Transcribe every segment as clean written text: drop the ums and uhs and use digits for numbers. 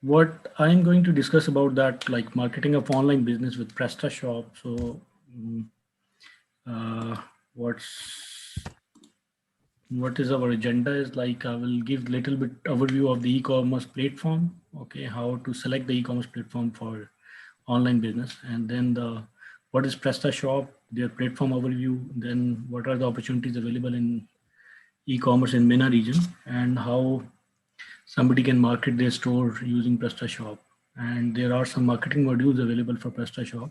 what I'm going to discuss about that, like marketing of online business with Prestashop. So, mm, uh, what's what is our agenda is like I will give little bit overview of the e-commerce platform. Okay, how to select the e-commerce platform for online business, and then the what is PrestaShop, their platform overview, then what are the opportunities available in e-commerce in MENA region, and how somebody can market their store using PrestaShop. And there are some marketing modules available for PrestaShop.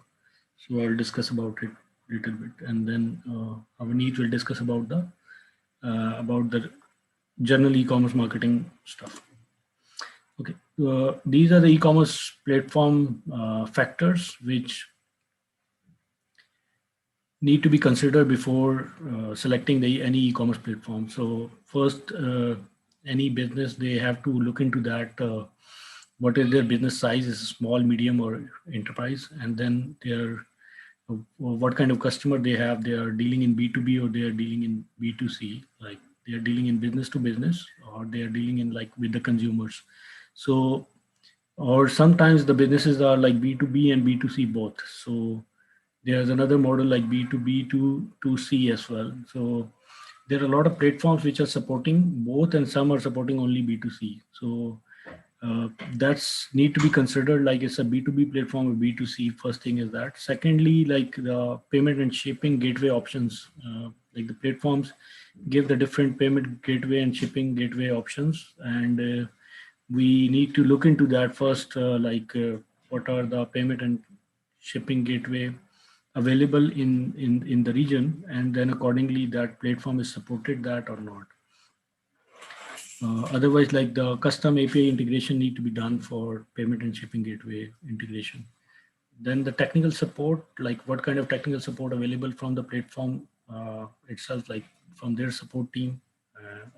So I'll discuss about it little bit, and then Avneet will discuss about the general e-commerce marketing stuff. Okay, these are the e-commerce platform factors which need to be considered before selecting any e-commerce platform. So first, any business, they have to look into that. What is their business size? Is it small, medium, or enterprise? And then their what kind of customer they have. They are dealing in B2B or they are dealing in B2C. Like they are dealing in business to business or they are dealing in like with the consumers. So or sometimes the businesses are like B2B and B2C both. So there's another model like B2B to C as well. So there are a lot of platforms which are supporting both, and some are supporting only B2C. So that's need to be considered like it's a B2B platform or B2C. First thing is that. Secondly, like the payment and shipping gateway options, like the platforms give the different payment gateway and shipping gateway options, and we need to look into that first, what are the payment and shipping gateway available in the region, and then accordingly that platform is supported that or not. Otherwise, like the custom API integration need to be done for payment and shipping gateway integration. Then the technical support, like what kind of technical support available from the platform itself, like from their support team,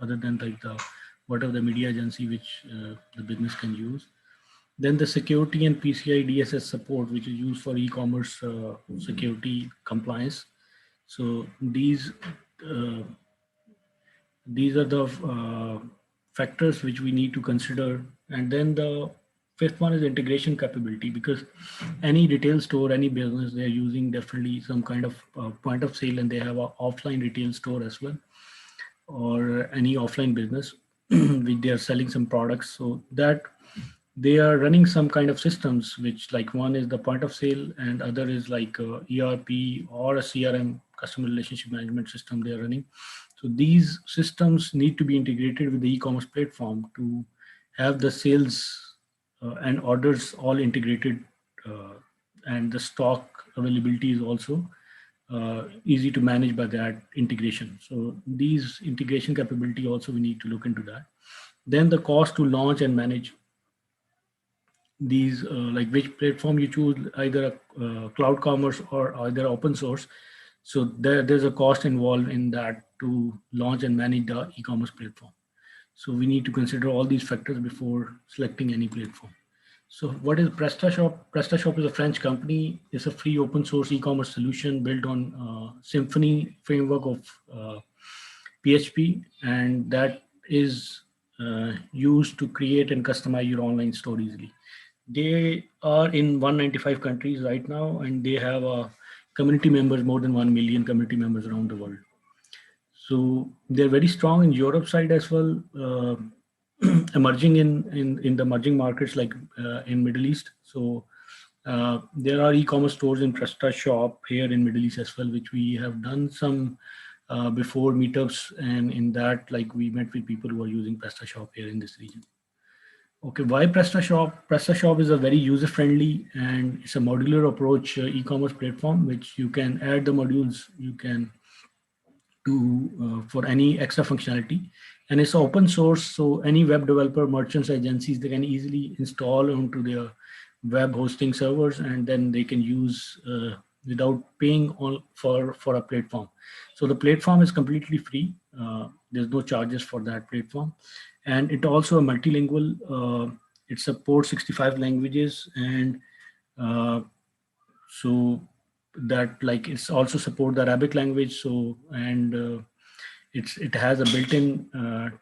other than like the whatever the media agency which the business can use. Then the security and PCI DSS support, which is used for e-commerce security compliance. So uh, these are the factors which we need to consider. And then the fifth one is integration capability, because any retail store, any business, they're using definitely some kind of point of sale, and they have a offline retail store as well, or any offline business which they are selling some products. So that they are running some kind of systems, which like one is the point of sale and other is like ERP or a CRM, customer relationship management system they are running. So these systems need to be integrated with the e-commerce platform to have the sales and orders all integrated, uh, and the stock availability is also easy to manage by that integration. So these integration capability also we need to look into that. Then the cost to launch and manage these, like which platform you choose, either cloud commerce or either open source. So there's a cost involved in that to launch and manage the e-commerce platform. So we need to consider all these factors before selecting any platform. So what is PrestaShop? PrestaShop is a French company. It's a free open source e-commerce solution built on Symfony framework of PHP, and that is used to create and customize your online store easily. They are in 195 countries right now, and they have community members, more than 1 million community members around the world. So they're very strong in Europe side as well, emerging in the emerging markets like in Middle East. So there are e-commerce stores in PrestaShop here in Middle East as well, which we have done some before meetups, and in that like we met with people who are using PrestaShop here in this region. Okay, why PrestaShop? PrestaShop is a very user-friendly and it's a modular approach e-commerce platform, which you can add the modules you can do for any extra functionality, and it's open source. So any web developer, merchants, agencies, they can easily install onto their web hosting servers, and then they can use without paying all for a platform. So the platform is completely free. There's no charges for that platform, and it also a multilingual. It supports 65 languages, and uh, so that like it's also support the Arabic language. So and it has a built-in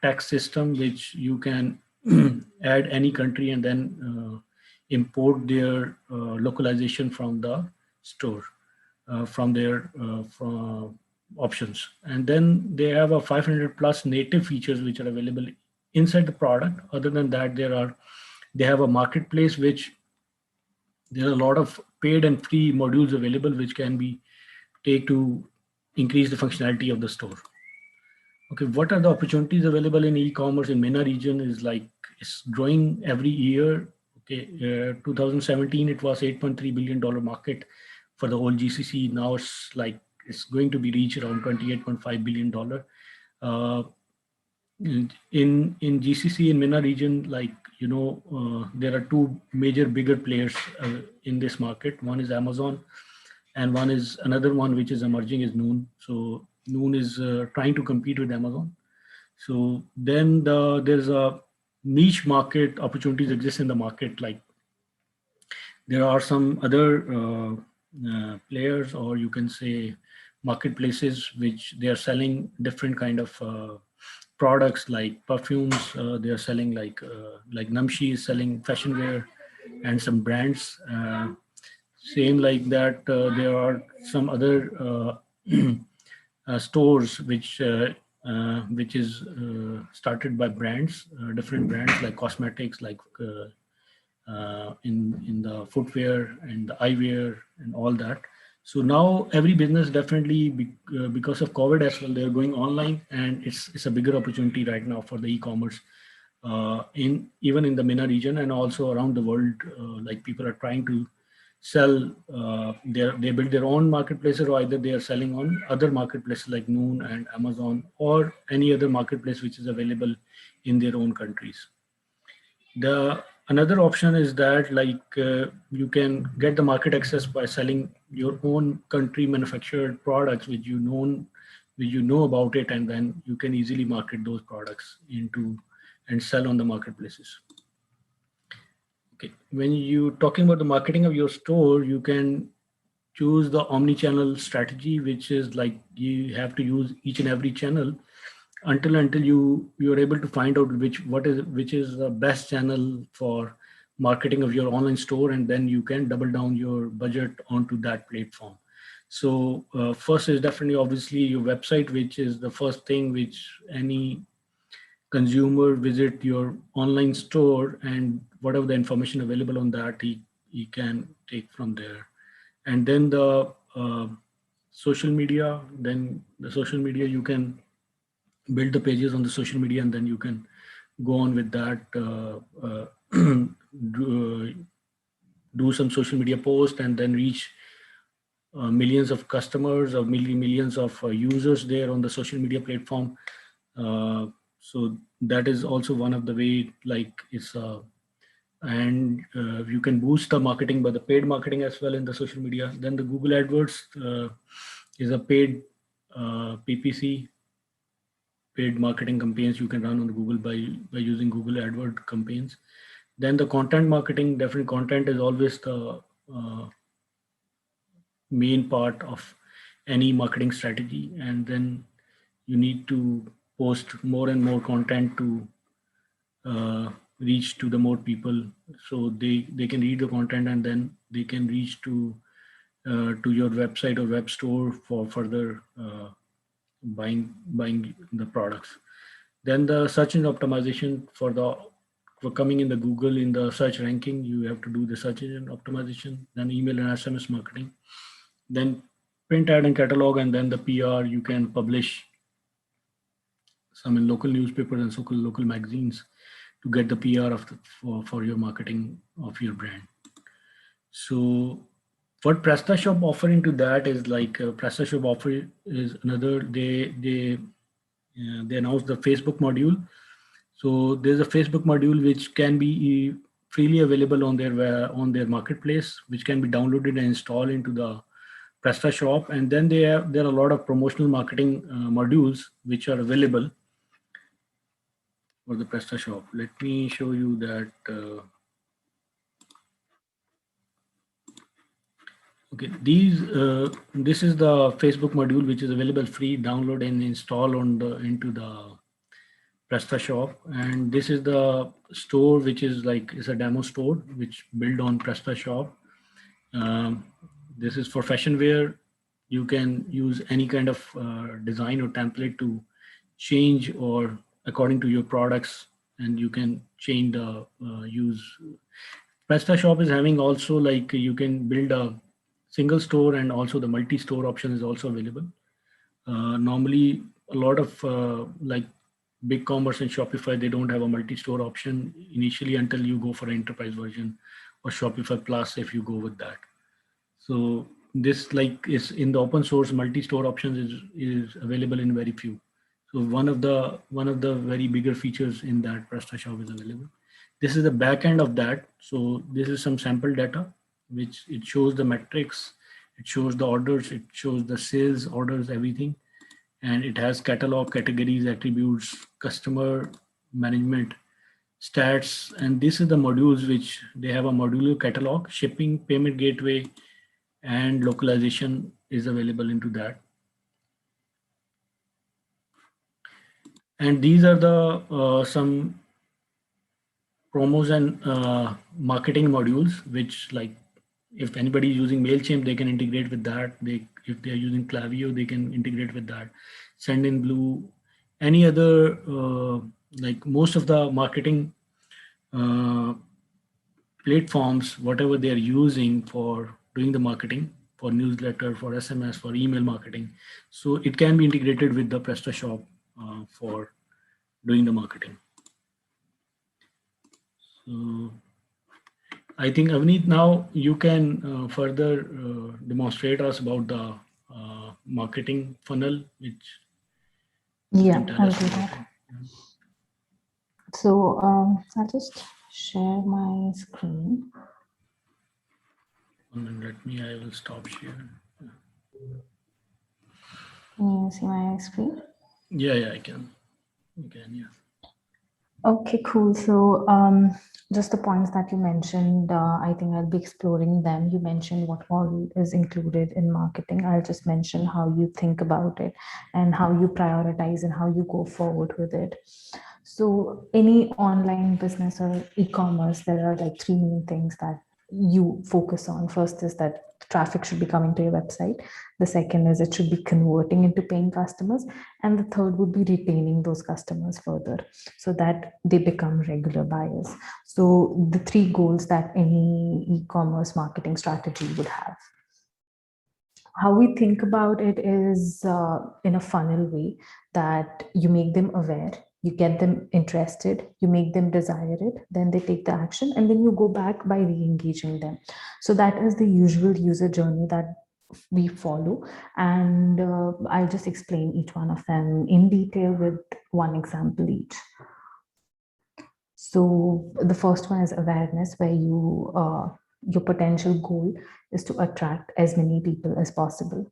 tax system which you can add any country, and then import their localization from the store, from their from options. And then they have a 500 plus native features which are available inside the product. Other than that, they have a marketplace which there are a lot of paid and free modules available which can be take to increase the functionality of the store. Okay, what are the opportunities available in e-commerce in MENA region is like it's growing every year. Okay, 2017 it was $8.3 billion market for the whole GCC. Now it's going to be reached around $28.5 billion. Uh, in GCC in MENA region, there are two major bigger players in this market. One is Amazon, and one is another one which is emerging is Noon. So Noon is trying to compete with Amazon. So then there's a niche market opportunities exist in the market. Like there are some other players, or you can say marketplaces, which they are selling different kind of products like perfumes. They are selling like Namshi is selling fashion wear and some brands. Same like that, there are some other stores which is started by brands, different brands like cosmetics, like in the footwear and the eyewear and all that. So now every business definitely because of COVID as well, they're going online, and it's a bigger opportunity right now for the e-commerce in even in the MENA region and also around the world. Like people are trying to sell they build their own marketplaces, or either they are selling on other marketplaces like Noon and Amazon or any other marketplace which is available in their own countries. The another option is that you can get the market access by selling your own country manufactured products which you know about it, and then you can easily market those products into and sell on the marketplaces. Okay, when you talking about the marketing of your store, you can choose the omni-channel strategy, which is like you have to use each and every channel until you're able to find out which is the best channel for marketing of your online store, and then you can double down your budget onto that platform. So first is definitely obviously your website, which is the first thing which any consumer visit your online store, and whatever the information available on that he can take from there. And then the social media, then the social media you can build the pages on the social media, and then you can go on with that, do some social media post, and then reach millions of customers or millions of users there on the social media platform. So that is also one of the way, like it's and you can boost the marketing by the paid marketing as well in the social media. Then the Google AdWords is a paid PPC, paid marketing campaigns you can run on Google by using Google AdWord campaigns. Then the content marketing, definitely content is always the main part of any marketing strategy. And then you need to post more and more content to reach to the more people, so they can read the content, and then they can reach to your website or web store for further buying the products. Then the search engine optimization for coming in the Google in the search ranking, you have to do the search engine optimization. Then email and SMS marketing, then print ad and catalog, and then the PR. You can publish some in local newspapers and local magazines to get the PR for your marketing of your brand. So what Prestashop offering to that is like Prestashop offer is another. They announced the Facebook module. So there's a Facebook module which can be freely available on their marketplace, which can be downloaded and installed into the Prestashop. And then there are a lot of promotional marketing modules which are available for the Prestashop. Let me show you that. Okay, this is the Facebook module which is available free, download and install into the Prestashop, and this is the store which is like is a demo store which built on Prestashop. Um, this is for fashion wear. You can use any kind of design or template to change or according to your products, and you can change the use. PrestaShop is having also like you can build a single store, and also the multi-store option is also available. Normally, a lot of like big commerce and Shopify, they don't have a multi-store option initially until you go for an enterprise version or Shopify Plus if you go with that. So this like is in the open source multi-store options is available in very few. So one of the very bigger features in that PrestaShop is available. This is the back end of that. So this is some sample data, which it shows the metrics, it shows the orders, it shows the sales orders, everything, and it has catalog, categories, attributes, customer management, stats, and this is the modules which they have a modular catalog, shipping, payment gateway, and localization is available into that. And these are the some promos and marketing modules, which like if anybody is using MailChimp, they can integrate with that. If they're using Klaviyo, they can integrate with that. Sendinblue, any other like most of the marketing uh, platforms, whatever they are using for doing the marketing, for newsletter, for SMS, for email marketing. So it can be integrated with the PrestaShop for doing the marketing. So I think Avneet, now you can further demonstrate us about the marketing funnel, which you Yeah, can tell I'll us do about that. it. So I'll just share my screen. 1 minute, let me, I will stop sharing. Can you see my screen? Yeah, I can. You can, yeah. Okay, cool. So just the points that you mentioned, I think I'll be exploring them. You mentioned what all is included in marketing. I'll just mention how you think about it and how you prioritize and how you go forward with it. So any online business or e-commerce, there are like three main things that you focus on. First is that traffic should be coming to your website. The second is it should be converting into paying customers. And the third would be retaining those customers further so that they become regular buyers. So the three goals that any e-commerce marketing strategy would have. How we think about it is in a funnel way that you make them aware, you get them interested, you make them desire it, then they take the action, and then you go back by re-engaging them. So that is the usual user journey that we follow, and I'll just explain each one of them in detail with one example each. So the first one is awareness, where your potential goal is to attract as many people as possible.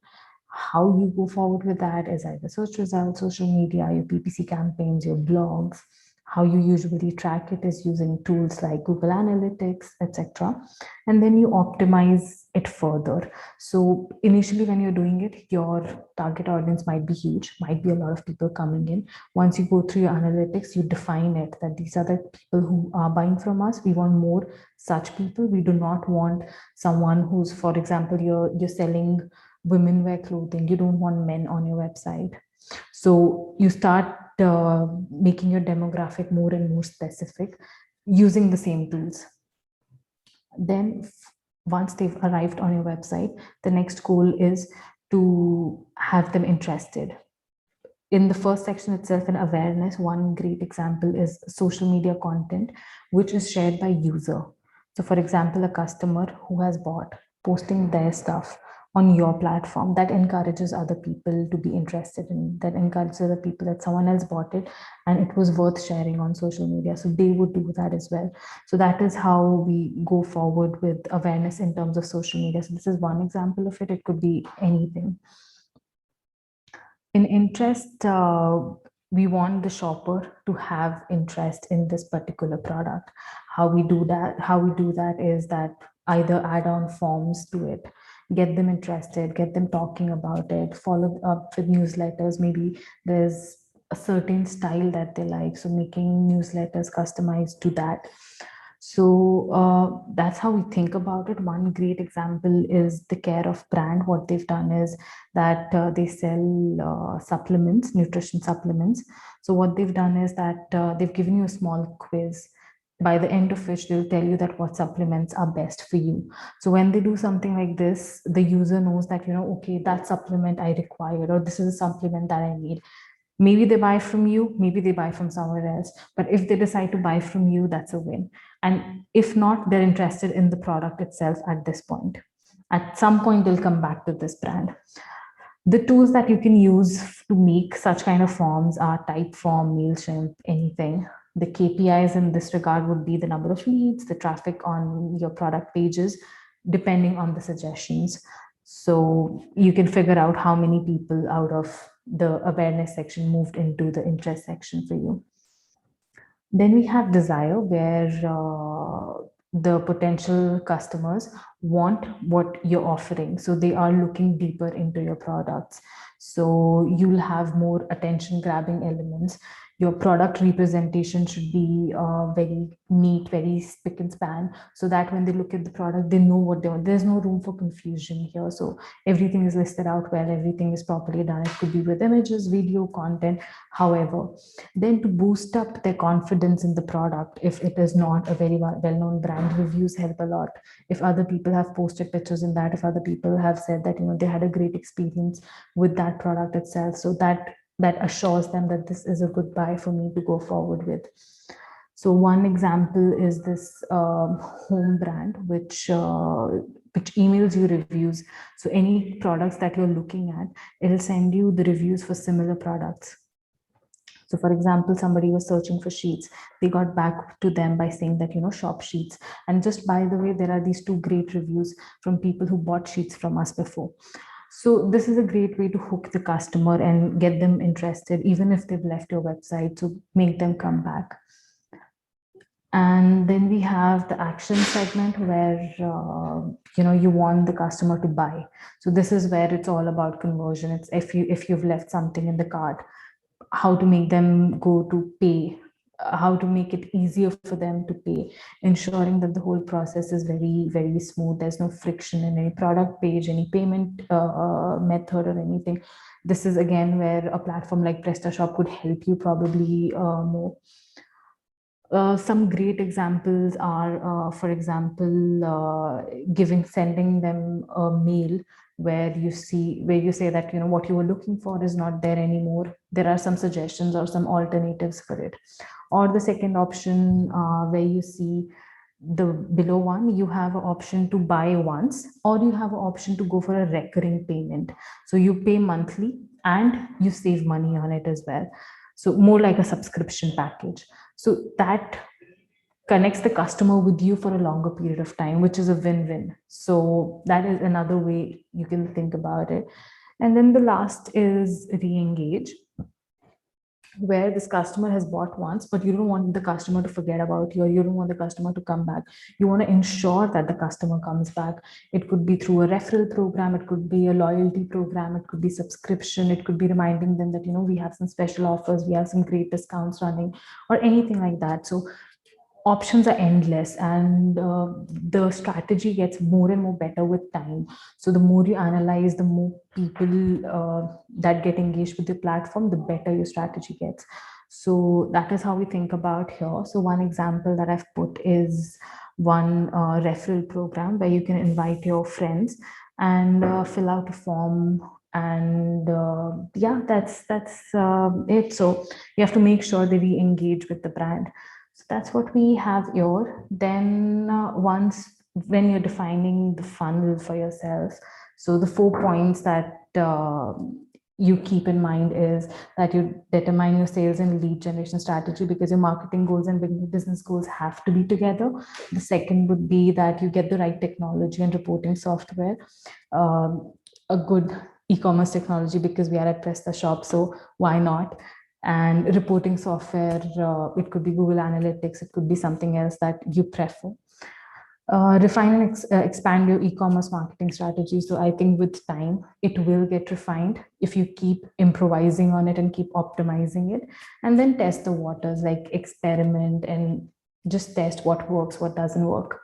How you go forward with that is either search results, social media, your PPC campaigns, your blogs. How you usually track it is using tools like Google Analytics, etc. And then you optimize it further. So initially when you're doing it, your target audience might be huge, might be a lot of people coming in. Once you go through your analytics, you define it that these are the people who are buying from us. We want more such people. We do not want someone who's, for example, you're selling women wear clothing. You don't want men on your website. So you start making your demographic more and more specific using the same tools. Then once they've arrived on your website, the next goal is to have them interested. In the first section itself, in awareness, one great example is social media content, which is shared by user. So for example, a customer who has bought, posting their stuff on your platform, that encourages other people to be interested in, that encourages other people that someone else bought it and it was worth sharing on social media. So they would do that as well. So that is how we go forward with awareness in terms of social media. So this is one example of it. It could be anything. In interest, we want the shopper to have interest in this particular product. How we do that is that either add on forms to it, get them interested, get them talking about it, follow up with newsletters. Maybe there's a certain style that they like. So making newsletters customized to that. So that's how we think about it. One great example is the Care of brand. What they've done is that they sell supplements, nutrition supplements. So what they've done is that they've given you a small quiz, by the end of which they'll tell you that what supplements are best for you. So when they do something like this, the user knows that, okay, that supplement I required, or this is a supplement that I need. Maybe they buy from you, maybe they buy from somewhere else. But if they decide to buy from you, that's a win. And if not, they're interested in the product itself at this point. At some point, they'll come back to this brand. The tools that you can use to make such kind of forms are Typeform, MailChimp, anything. The KPIs in this regard would be the number of leads, the traffic on your product pages, depending on the suggestions. So you can figure out how many people out of the awareness section moved into the interest section for you. Then we have desire, where the potential customers want what you're offering. So they are looking deeper into your products. So you'll have more attention grabbing elements. Your product representation should be very neat, very spick and span, so that when they look at the product, they know what they want. There's no room for confusion here. So everything is listed out well, everything is properly done. It could be with images, video, content, however. Then to boost up their confidence in the product, if it is not a very well-known brand, reviews help a lot. If other people have posted pictures in that, if other people have said that they had a great experience with that product itself, so that assures them that this is a good buy for me to go forward with. So one example is this home brand, which emails you reviews. So any products that you're looking at, it'll send you the reviews for similar products. So for example, somebody was searching for sheets. They got back to them by saying that, shop sheets. And just by the way, there are these 2 great reviews from people who bought sheets from us before. So this is a great way to hook the customer and get them interested, even if they've left your website, to make them come back. And then we have the action segment, where you want the customer to buy. So this is where it's all about conversion. It's if you've left something in the cart, how to make them go to pay, how to make it easier for them to pay, ensuring that the whole process is very, very smooth. There's no friction in any product page, any payment method or anything. This is again where a platform like Prestashop could help you probably more. Some great examples are, for example, sending them a mail where you say that what you were looking for is not there anymore. There are some suggestions or some alternatives for it. Or the second option, where you see the below one, you have an option to buy once, or you have an option to go for a recurring payment. So you pay monthly and you save money on it as well. So more like a subscription package. So that connects the customer with you for a longer period of time, which is a win-win. So that is another way you can think about it. And then the last is re-engage, where this customer has bought once, but you don't want the customer to forget about you, or you don't want the customer to come back. You want to ensure that the customer comes back. It could be through a referral program, it could be a loyalty program, it could be subscription, it could be reminding them that we have some special offers, we have some great discounts running, or anything like that. So options are endless, and the strategy gets more and more better with time. So the more you analyze, the more people that get engaged with the platform, the better your strategy gets. So that is how we think about here. So one example that I've put is one referral program, where you can invite your friends and fill out a form, and yeah, that's it. So you have to make sure that we engage with the brand. So that's what we have here. Then when you're defining the funnel for yourself, so the 4 points that you keep in mind is that you determine your sales and lead generation strategy, because your marketing goals and business goals have to be together. The second would be that you get the right technology and reporting software, a good e-commerce technology, because we are at Prestashop, so why not? And reporting software, it could be Google Analytics, it could be something else that you prefer. Refine and expand your e-commerce marketing strategy. So I think with time, it will get refined if you keep improvising on it and keep optimizing it, and then test the waters, like experiment and just test what works, what doesn't work.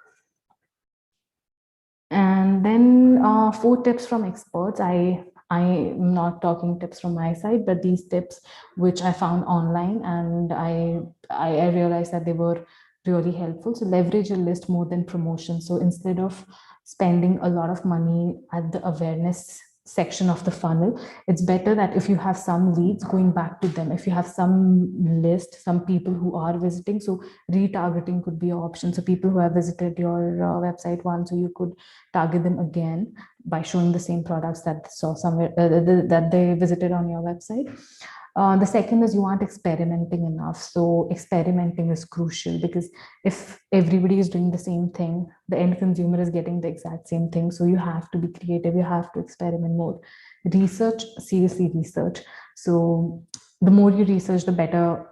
And then 4 tips from experts. I'm not talking tips from my side, but these tips which I found online, and I realized that they were really helpful. So leverage your list more than promotion. So instead of spending a lot of money at the awareness section of the funnel, it's better that if you have some leads, going back to them. If you have some list, some people who are visiting, so retargeting could be an option. So people who have visited your website once, so you could target them again by showing the same products that they saw somewhere that they visited on your website. The second is you aren't experimenting enough. So experimenting is crucial, because if everybody is doing the same thing, the end consumer is getting the exact same thing. So you have to be creative, you have to experiment more. Research, seriously research. So the more you research, the better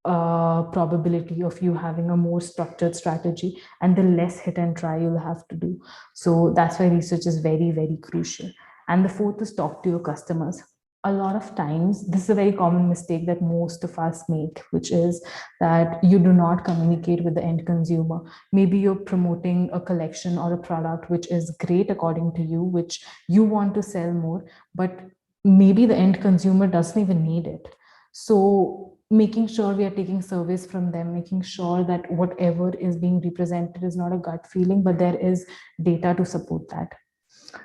probability of you having a more structured strategy, and the less hit and try you'll have to do. So that's why research is very, very crucial. And the fourth is talk to your customers. A lot of times, this is a very common mistake that most of us make, which is that you do not communicate with the end consumer. Maybe you're promoting a collection or a product which is great according to you, which you want to sell more, but maybe the end consumer doesn't even need it. So making sure we are taking surveys from them, making sure that whatever is being represented is not a gut feeling, but there is data to support that.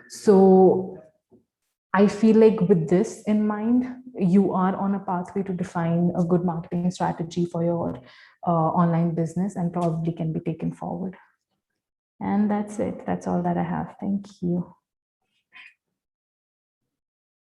So I feel like with this in mind, you are on a pathway to define a good marketing strategy for your online business, and probably can be taken forward. And that's it. That's all that I have. Thank you.